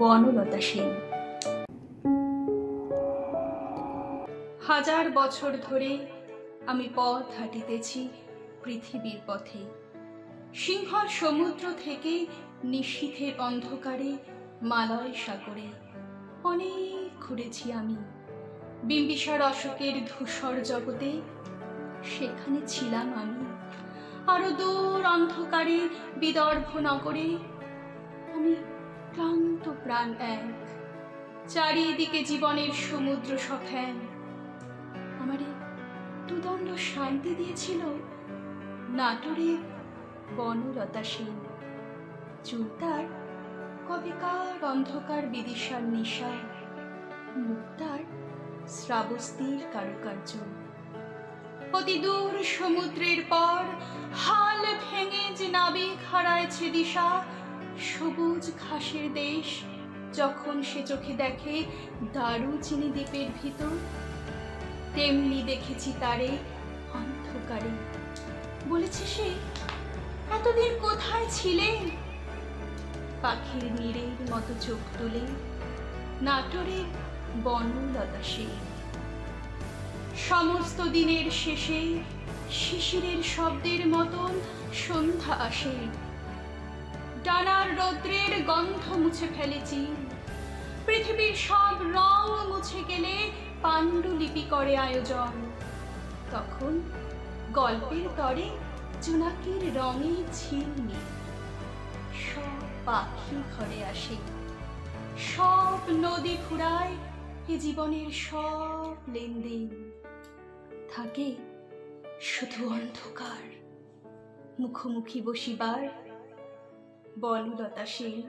বনলতা সেন। হাজার বছর ধরে আমি পথ হাঁটিতেছি পৃথিবীর পথে। সিংহর সমুদ্র থেকে নিশীথের অন্ধকারে মালয় সাগরে অনেক ঘুরেছি আমি। বিম্বিসার অশোকের ধূসর জগতে সেখানে ছিলাম আমি। আরো দূর অন্ধকারে বিদর্ভ নগরে আমি ক্লান্ত প্রাণ এক। চারিদিকে জীবনের সমুদ্র সফ্যান আমারে দুদণ্ড শান্তি দিয়েছিল নাটোরের বনলতা সেন। চুল তার কবেকার অন্ধকার বিদিশার নিশা, মুখ তার শ্রাবস্তির কারুকার্য। অতি দূর সমুদ্রের পর হাল ভেঙে যে নাবিক হারাইছে দিশা, সবুজ ঘাসের দেশ যখন সে চোখে দেখে দারুচিনি দ্বীপের ভিতর, তেমনি দেখেছি তারে অন্ধকারে। বলেছে সে, এতদিন কোথায় ছিলে? পাখির নীড়ের মতো চোখ তুলে নাটোরের বনলতা সেন। সমস্ত দিনের শেষে শিশিরের শব্দের মতন সন্ধ্যা আসে। ডানার রৌদ্রের গন্ধ মুছে ফেলেছি, পৃথিবীর সব রং মুছে গেলে পাণ্ডুলিপি করে আয়োজন। তখন গল্পের তরে জোনাকির রঙে ঝিলমিল, সব পাখি ঘরে আসে, সব নদী ফুরায় এ জীবনের সব লেনদেন। থাকে শুধু অন্ধকার, মুখোমুখি বসিবার বনলতা সেন।